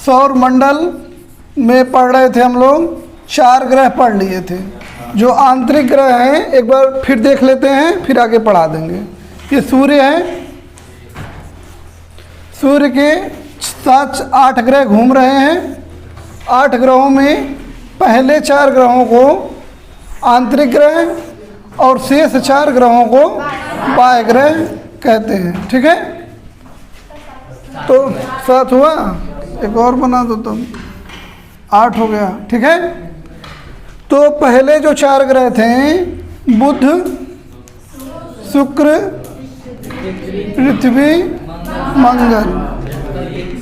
सौर मंडल में पढ़ रहे थे हम लोग, 4 ग्रह पढ़ लिए थे। जो आंतरिक ग्रह हैं एक बार फिर देख लेते हैं, फिर आगे पढ़ा देंगे। ये सूर्य है, सूर्य के 7-8 ग्रह घूम रहे हैं। 8 ग्रहों में पहले 4 ग्रहों को आंतरिक ग्रह और शेष 4 ग्रहों को बाह्य ग्रह कहते हैं। ठीक है, तो 7 हुआ, एक और बना दो तुम, 8 हो गया। ठीक है, तो पहले जो 4 ग्रह थे बुध, शुक्र, पृथ्वी, मंगल।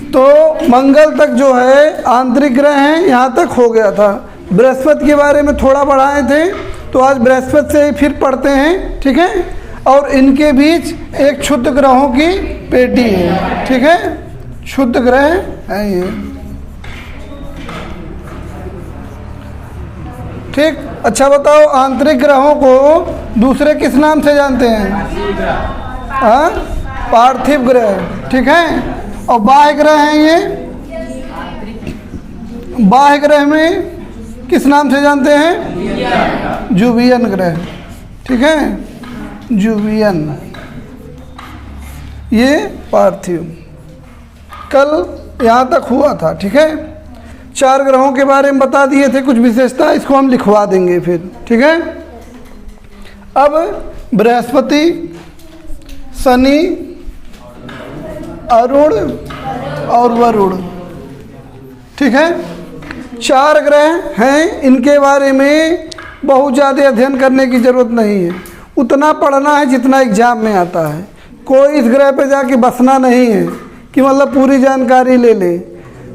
तो मंगल तक जो है आंतरिक ग्रह हैं, यहाँ तक हो गया था। बृहस्पति के बारे में थोड़ा पढ़ाए थे, तो आज बृहस्पति से ही फिर पढ़ते हैं। ठीक है, और इनके बीच एक क्षुद्र ग्रहों की पेटी है। ठीक है, क्षुद्र ग्रह है ये। ठीक, अच्छा बताओ, आंतरिक ग्रहों को दूसरे किस नाम से जानते हैं? हाँ, पार्थिव ग्रह। ठीक है, और बाह्य ग्रह हैं ये, बाह्य ग्रह में किस नाम से जानते हैं? जुबियन ग्रह। ठीक है, जुबियन, ये पार्थिव। कल यहाँ तक हुआ था। ठीक है, 4 ग्रहों के बारे में बता दिए थे, कुछ विशेषता, इसको हम लिखवा देंगे फिर। ठीक है, अब बृहस्पति, शनि, अरुण और वरुण। ठीक है, 4 ग्रह हैं, इनके बारे में बहुत ज़्यादा अध्ययन करने की ज़रूरत नहीं है। उतना पढ़ना है जितना एग्जाम में आता है। कोई इस ग्रह पे जाके बसना नहीं है कि मतलब पूरी जानकारी ले ले।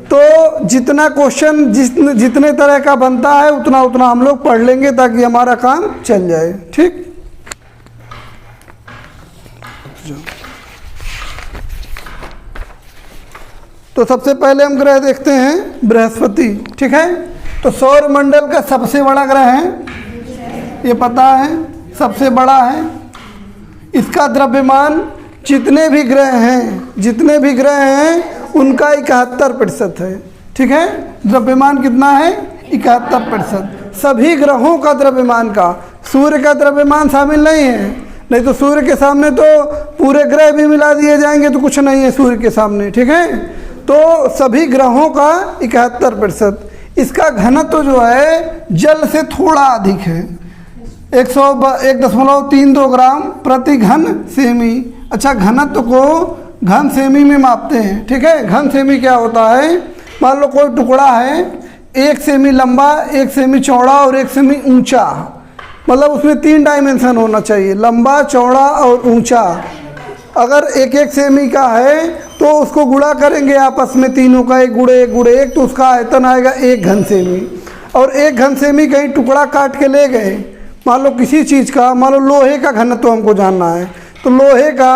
तो जितना क्वेश्चन जितने तरह का बनता है उतना उतना हम लोग पढ़ लेंगे ताकि हमारा काम चल जाए। ठीक, तो सबसे पहले हम ग्रह देखते हैं बृहस्पति। ठीक है, तो सौर मंडल का सबसे बड़ा ग्रह है, ये पता है, सबसे बड़ा है। इसका द्रव्यमान जितने भी ग्रह हैं उनका 71% है। ठीक है, द्रव्यमान कितना है? 71%। सभी ग्रहों का द्रव्यमान का, सूर्य का द्रव्यमान शामिल नहीं है, नहीं तो सूर्य के सामने तो पूरे ग्रह भी मिला दिए जाएंगे तो कुछ नहीं है सूर्य के सामने। ठीक है, तो सभी ग्रहों का 71%। इसका घनत्व जो है जल से थोड़ा अधिक है, 1.32 ग्राम प्रति घन सेमी। अच्छा, घनत्व को घन सेमी में मापते हैं। ठीक है, घन सेमी क्या होता है? मान लो कोई टुकड़ा है 1 सेमी लंबा, 1 सेमी चौड़ा और 1 सेमी ऊंचा, मतलब उसमें 3 डायमेंशन होना चाहिए, लंबा, चौड़ा और ऊंचा। अगर 1-1 सेमी का है तो उसको गुणा करेंगे आपस में, तीनों का 1 गुणे 1 गुणे 1, तो उसका आयतन आएगा 1 घन सेमी। और 1 घन सेमी कहीं टुकड़ा काट के ले गए, मान लो किसी चीज़ का, मान लो लोहे का घनत्व हमको जानना है, तो लोहे का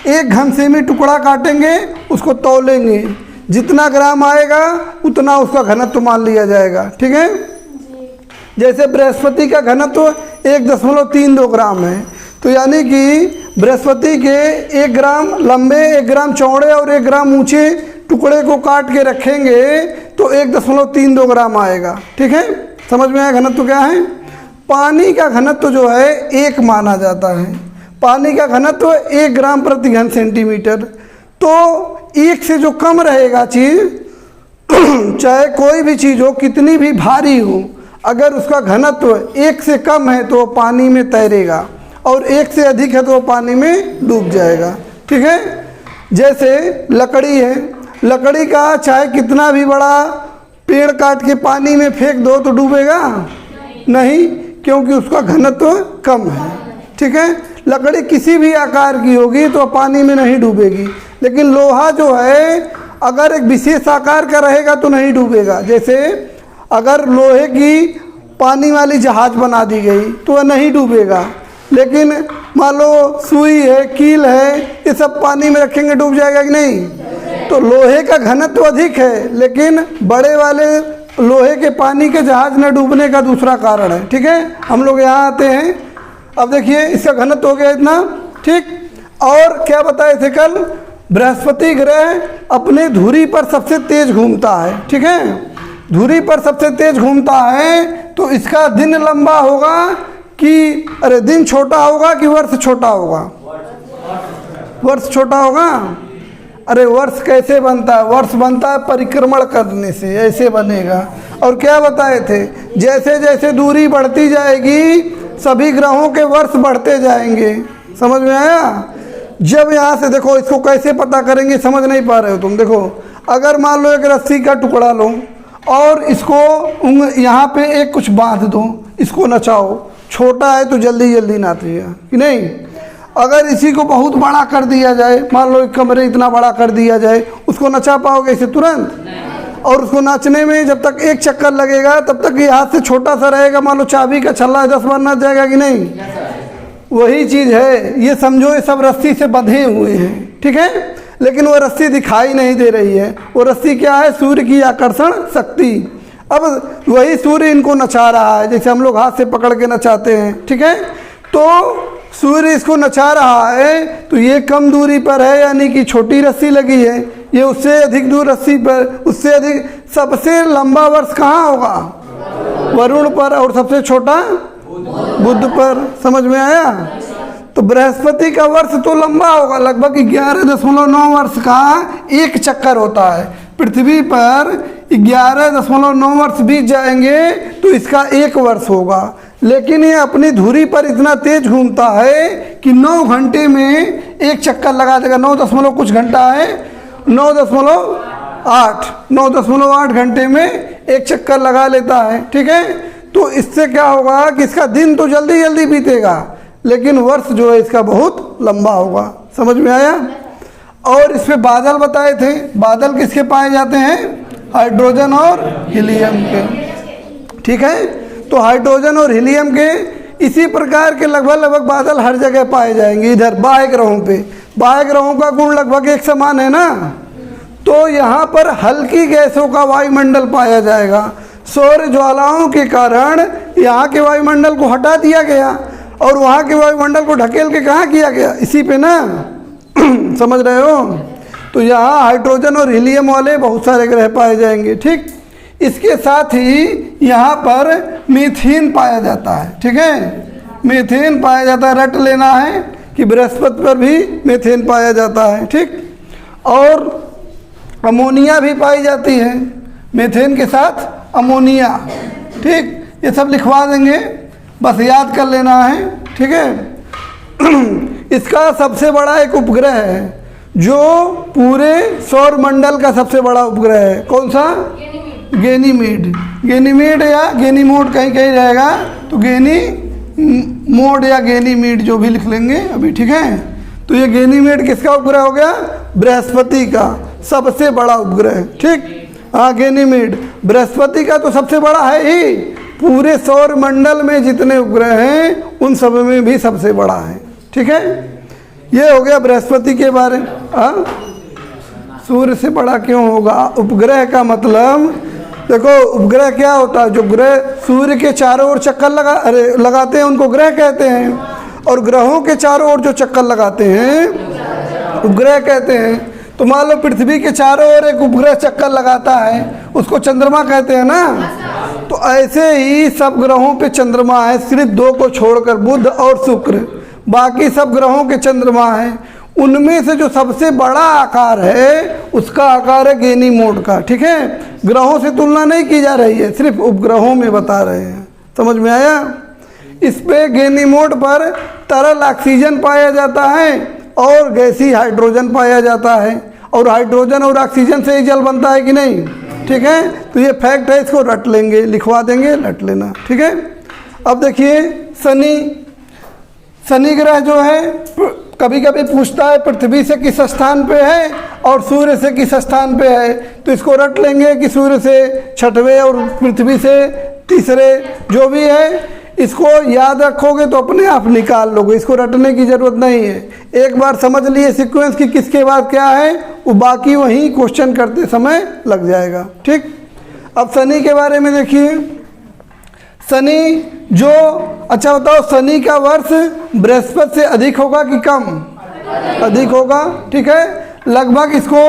1 घन सेमी टुकड़ा काटेंगे, उसको तौलेंगे, जितना ग्राम आएगा उतना उसका घनत्व मान लिया जाएगा। ठीक है, जैसे बृहस्पति का घनत्व 1.32 ग्राम है, तो यानी कि बृहस्पति के 1 ग्राम लंबे, 1 ग्राम चौड़े और 1 ग्राम ऊंचे टुकड़े को काट के रखेंगे तो 1.32 ग्राम आएगा। ठीक है, समझ में आया घनत्व क्या है? पानी का घनत्व जो है 1 माना जाता है। पानी का घनत्व 1 ग्राम प्रति घन सेंटीमीटर। तो 1 से जो कम रहेगा चीज़, चाहे कोई भी चीज़ हो, कितनी भी भारी हो, अगर उसका घनत्व 1 से कम है तो पानी में तैरेगा, और 1 से अधिक है तो पानी में डूब जाएगा। ठीक है, जैसे लकड़ी है, लकड़ी का चाहे कितना भी बड़ा पेड़ काट के पानी में फेंक दो तो डूबेगा नहीं, क्योंकि उसका घनत्व कम है। ठीक है, लकड़ी किसी भी आकार की होगी तो पानी में नहीं डूबेगी, लेकिन लोहा जो है अगर एक विशेष आकार का रहेगा तो नहीं डूबेगा। जैसे अगर लोहे की पानी वाली जहाज बना दी गई तो वह नहीं डूबेगा, लेकिन मान लो सुई है, कील है, ये सब पानी में रखेंगे डूब जाएगा कि नहीं? तो लोहे का घनत्व अधिक है, लेकिन बड़े वाले लोहे के पानी के जहाज न डूबने का दूसरा कारण है। ठीक है, हम लोग यहाँ आते हैं, अब देखिए इसका घनत्व हो गया इतना। ठीक, और क्या बताए थे कल? बृहस्पति ग्रह अपने धुरी पर सबसे तेज घूमता है, ठीक है, धुरी पर सबसे तेज घूमता है, तो इसका दिन लंबा होगा कि अरे दिन छोटा होगा कि वर्ष छोटा होगा? वर्ष छोटा होगा। अरे वर्ष कैसे बनता है? वर्ष बनता है परिक्रमण करने से, ऐसे बनेगा। और क्या बताए थे, जैसे जैसे दूरी बढ़ती जाएगी सभी ग्रहों के वर्ष बढ़ते जाएंगे। समझ में आया? जब यहाँ से देखो, इसको कैसे पता करेंगे, समझ नहीं पा रहे हो तुम। देखो, अगर मान लो एक रस्सी का टुकड़ा लो और इसको यहाँ पे एक कुछ बांध दो, इसको नचाओ, छोटा है तो जल्दी जल्दी नाचेगा कि नहीं। अगर इसी को बहुत बड़ा कर दिया जाए, मान लो एक कमरे इतना बड़ा कर दिया जाए, उसको नचा पाओगे इसे तुरंत? और उसको नाचने में जब तक एक चक्कर लगेगा तब तक ये हाथ से छोटा सा रहेगा। मान लो चाबी का छल्ला 10 बार नाच जाएगा कि नहीं? वही चीज़ है, ये समझो ये सब रस्सी से बंधे हुए हैं, ठीक है, लेकिन वो रस्सी दिखाई नहीं दे रही है। वो रस्सी क्या है? सूर्य की आकर्षण शक्ति। अब वही सूर्य इनको नचा रहा है, जैसे हम लोग हाथ से पकड़ के नचाते हैं, ठीक है। तो सूर्य इसको नचा रहा है, तो ये कम दूरी पर है, यानी कि छोटी रस्सी लगी है। ये उससे अधिक दूर रस्सी पर, उससे अधिक, सबसे लंबा वर्ष कहाँ होगा? वरुण पर। और सबसे छोटा बुध पर। समझ में आया? तो बृहस्पति का वर्ष तो लंबा होगा, लगभग 11.9 वर्ष का एक चक्कर होता है। पृथ्वी पर 11.9 वर्ष बीत जाएंगे तो इसका एक वर्ष होगा। लेकिन ये अपनी धुरी पर इतना तेज घूमता है कि 9 घंटे में एक चक्कर लगा देगा। 9 कुछ घंटा है, 9.8 घंटे में एक चक्कर लगा लेता है, ठीक है। तो इससे क्या होगा कि इसका दिन तो जल्दी जल्दी बीतेगा, लेकिन वर्ष जो है इसका बहुत लंबा होगा। समझ में आया? और इस पे बादल बताए थे। बादल किसके पाए जाते हैं? हाइड्रोजन और हीलियम के, ठीक है। तो हाइड्रोजन और हीलियम के इसी प्रकार के लगभग बादल हर जगह पाए जाएंगे। इधर बाह्य ग्रहों पे, बाह्य ग्रहों का गुण लगभग एक समान है ना, तो यहाँ पर हल्की गैसों का वायुमंडल पाया जाएगा। सौर ज्वालाओं के कारण यहाँ के वायुमंडल को हटा दिया गया और वहाँ के वायुमंडल को ढकेल के कहाँ किया गया? इसी पे ना। समझ रहे हो? तो यहाँ हाइड्रोजन और हीलियम वाले बहुत सारे ग्रह पाए जाएंगे, ठीक। इसके साथ ही यहाँ पर मीथेन पाया जाता है, ठीक है। मीथेन पाया जाता है, रट लेना है कि बृहस्पति पर भी मीथेन पाया जाता है, ठीक। और अमोनिया भी पाई जाती है, मीथेन के साथ अमोनिया, ठीक। ये सब लिखवा देंगे, बस याद कर लेना है, ठीक है। इसका सबसे बड़ा एक उपग्रह है जो पूरे सौर मंडल का सबसे बड़ा उपग्रह है। कौन सा? गैनीमेड। गैनीमेड या गैनीमोड कहीं कहीं रहेगा, तो गैनीमोड या गैनीमेड जो भी लिख लेंगे अभी, ठीक है। तो ये गैनीमेड किसका उपग्रह हो गया? बृहस्पति का सबसे बड़ा उपग्रह, ठीक। हाँ, गैनीमेड बृहस्पति का तो सबसे बड़ा है ही, पूरे सौर मंडल में जितने उपग्रह हैं उन सब में भी सबसे बड़ा है, ठीक है। ये हो गया बृहस्पति के बारे में। हाँ, सूर्य से बड़ा क्यों होगा? उपग्रह का मतलब देखो, उपग्रह क्या होता है? जो ग्रह सूर्य के चारों ओर चक्कर लगाते हैं उनको ग्रह कहते हैं, और ग्रहों के चारों ओर जो चक्कर लगाते हैं उपग्रह कहते हैं। तो मान लो पृथ्वी के चारों ओर एक उपग्रह चक्कर लगाता है, उसको चंद्रमा कहते हैं ना। तो ऐसे ही सब ग्रहों पे चंद्रमा है, सिर्फ 2 को छोड़कर, बुध और शुक्र, बाकी सब ग्रहों के चंद्रमा है। उनमें से जो सबसे बड़ा आकार है उसका आकार है गैनीमोड का, ठीक है। ग्रहों से तुलना नहीं की जा रही है, सिर्फ उपग्रहों में बता रहे हैं। समझ में आया? इस पे गैनीमोड पर तरल ऑक्सीजन पाया जाता है और गैसीय हाइड्रोजन पाया जाता है, और हाइड्रोजन और ऑक्सीजन से ही जल बनता है कि नहीं, ठीक है। तो ये फैक्ट है, इसको रट लेंगे, लिखवा देंगे, रट लेना, ठीक है। अब देखिए शनि ग्रह जो है कभी कभी पूछता है पृथ्वी से किस स्थान पे है और सूर्य से किस स्थान पे है, तो इसको रट लेंगे कि सूर्य से 6वें और पृथ्वी से 3रे, जो भी है इसको याद रखोगे तो अपने आप निकाल लोगे, इसको रटने की ज़रूरत नहीं है। एक बार समझ लिए सीक्वेंस की किसके बाद क्या है, वो बाकी वहीं क्वेश्चन करते समय लग जाएगा, ठीक। अब शनि के बारे में देखिए। शनि जो, अच्छा बताओ, शनि का वर्ष बृहस्पति से अधिक होगा कि कम? अधिक होगा, ठीक है। लगभग इसको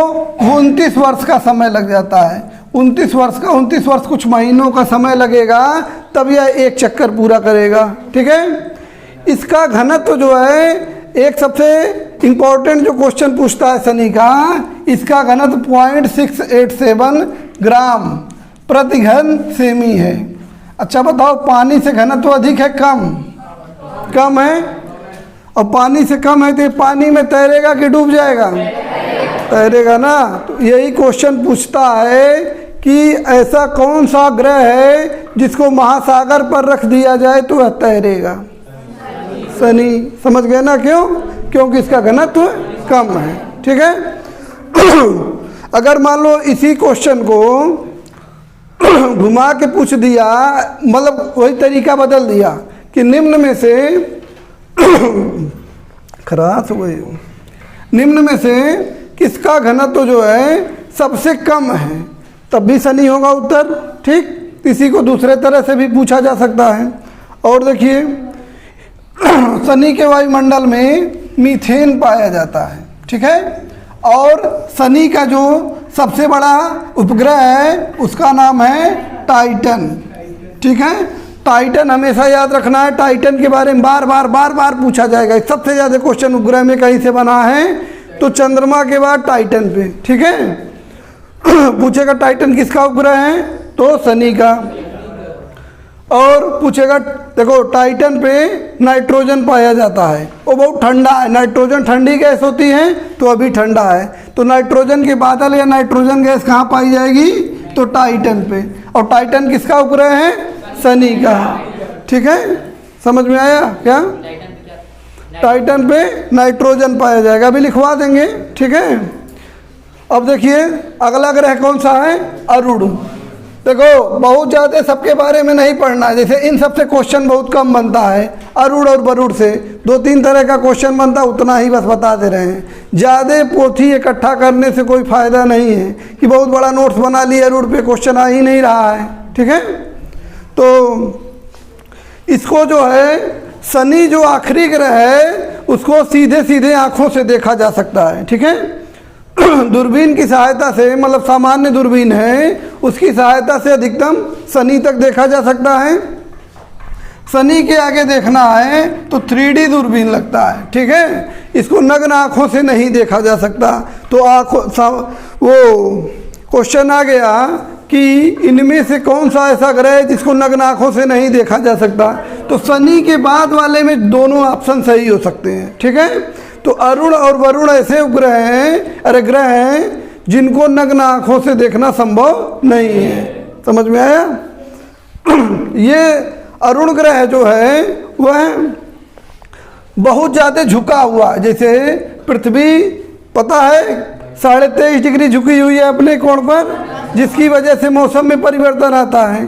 29 वर्ष का समय लग जाता है। 29 वर्ष कुछ महीनों का समय लगेगा, तब यह एक चक्कर पूरा करेगा। ठीक है, इसका घनत्व जो है, एक सबसे इम्पोर्टेंट जो क्वेश्चन पूछता है शनि का, इसका घनत्व 0.687 ग्राम प्रति घन सेमी है। अच्छा बताओ, पानी से घनत्व अधिक है कम है? और पानी से कम है तो ये पानी में तैरेगा कि डूब जाएगा? तैरेगा ना। तो यही क्वेश्चन पूछता है कि ऐसा कौन सा ग्रह है जिसको महासागर पर रख दिया जाए तो वह तैरेगा? शनि। समझ गए ना? क्यों? क्योंकि इसका घनत्व कम है। ठीक है। अगर मान लो इसी क्वेश्चन को घुमा के पूछ दिया, मतलब वही तरीका बदल दिया कि निम्न में से खरास हुए, निम्न में से किसका घनत्व जो है सबसे कम है, तब भी शनि होगा उत्तर। ठीक, इसी को दूसरे तरह से भी पूछा जा सकता है। और देखिए, शनि के वायुमंडल में मीथेन पाया जाता है। ठीक है, और शनि का जो सबसे बड़ा उपग्रह है उसका नाम है टाइटन। ठीक है, टाइटन हमेशा याद रखना है, टाइटन के बारे में बार बार पूछा जाएगा। सबसे ज़्यादा क्वेश्चन उपग्रह में कहीं से बना है तो चंद्रमा के बाद टाइटन पे। ठीक है, पूछेगा टाइटन किसका उपग्रह है तो शनि का। और पूछेगा, देखो टाइटन पे नाइट्रोजन पाया जाता है, वो बहुत ठंडा है। नाइट्रोजन ठंडी गैस होती है तो अभी ठंडा है, तो नाइट्रोजन के बादल या नाइट्रोजन गैस कहाँ पाई जाएगी तो टाइटन पे। और टाइटन किसका उपग्रह है? शनि का। ठीक है, समझ में आया क्या? टाइटन पे नाइट्रोजन पाया जाएगा, अभी लिखवा देंगे। ठीक है, अब देखिए अगला ग्रह कौन सा है? अरुण। देखो बहुत ज़्यादा सबके बारे में नहीं पढ़ना है, जैसे इन सब से क्वेश्चन बहुत कम बनता है। अरुण और वरुण से 2-3 तरह का क्वेश्चन बनता है, उतना ही बस बता दे रहे हैं। ज़्यादा पोथी इकट्ठा करने से कोई फ़ायदा नहीं है कि बहुत बड़ा नोट्स बना लिया, अरुण पे क्वेश्चन आ ही नहीं रहा है। ठीक है, तो इसको जो है शनि जो आखिरी ग्रह है उसको सीधे सीधे आँखों से देखा जा सकता है। ठीक है, दूरबीन की सहायता से, मतलब सामान्य दूरबीन है उसकी सहायता से अधिकतम शनि तक देखा जा सकता है। शनि के आगे देखना है तो 3D दूरबीन लगता है। ठीक है, इसको नग्न आँखों से नहीं देखा जा सकता। तो वो क्वेश्चन आ गया कि इनमें से कौन सा ऐसा ग्रह है जिसको नग्न आँखों से नहीं देखा जा सकता, तो शनि के बाद वाले में दोनों ऑप्शन सही हो सकते हैं। ठीक है, तो अरुण और वरुण ऐसे उपग्रह हैं, अरे ग्रह हैं जिनको नग्न आँखों से देखना संभव नहीं है। समझ में आया? ये अरुण ग्रह जो है वह बहुत ज़्यादा झुका हुआ, जैसे पृथ्वी पता है 23.5 डिग्री झुकी हुई है अपने कोण पर, जिसकी वजह से मौसम में परिवर्तन आता है।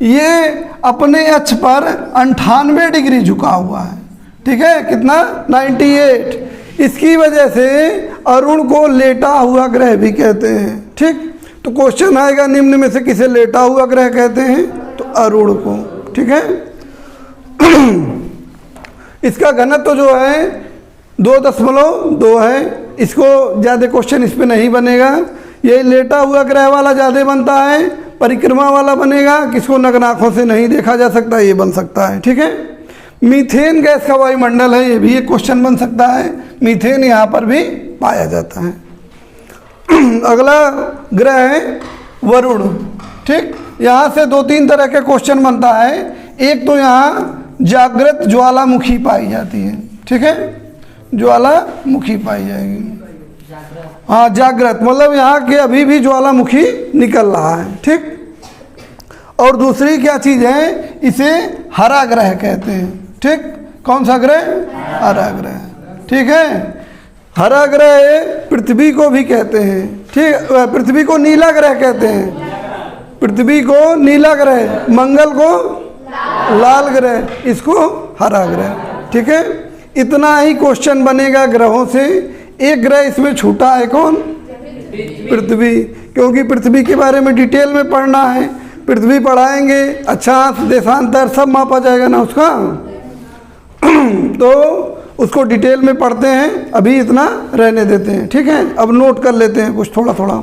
ये अपने अक्ष पर 98 डिग्री झुका हुआ है। ठीक है, कितना? 98। इसकी वजह से अरुण को लेटा हुआ ग्रह भी कहते हैं। ठीक, तो क्वेश्चन आएगा निम्न में से किसे लेटा हुआ ग्रह कहते हैं तो अरुण को। ठीक है, इसका घनत्व जो है 2.2 है। इसको ज़्यादा क्वेश्चन इस पे नहीं बनेगा। ये लेटा हुआ ग्रह वाला ज़्यादा बनता है, परिक्रमा वाला बनेगा किसको नग्न आँखों से नहीं देखा जा सकता, ये बन सकता है। ठीक है, मीथेन गैस का वायुमंडल है, ये भी एक क्वेश्चन बन सकता है। मीथेन यहाँ पर भी पाया जाता है। अगला ग्रह है वरुण। ठीक, यहाँ से 2-3 तरह के क्वेश्चन बनता है। एक तो यहाँ जागृत ज्वालामुखी पाई जाती है। ठीक है, ज्वालामुखी पाई जाएगी। हाँ, जागृत मतलब यहाँ के अभी भी ज्वालामुखी निकल रहा है। ठीक, और दूसरी क्या चीज़ है, इसे हरा ग्रह कहते हैं। ठीक, कौन सा ग्रह? हरा ग्रह। ठीक है, हरा ग्रह पृथ्वी को भी कहते हैं। ठीक, पृथ्वी को नीला ग्रह कहते हैं। पृथ्वी को नीला ग्रह, मंगल को लाल ग्रह, इसको हरा ग्रह। ठीक है, इतना ही क्वेश्चन बनेगा ग्रहों से। एक ग्रह इसमें छूटा है, कौन? पृथ्वी, क्योंकि पृथ्वी के बारे में डिटेल में पढ़ना है। पृथ्वी पढ़ाएंगे, अच्छा देशांतर सब मापा जाएगा ना उसका। तो उसको डिटेल में पढ़ते हैं, अभी इतना रहने देते हैं, ठीक है। अब नोट कर लेते हैं कुछ थोड़ा थोड़ा।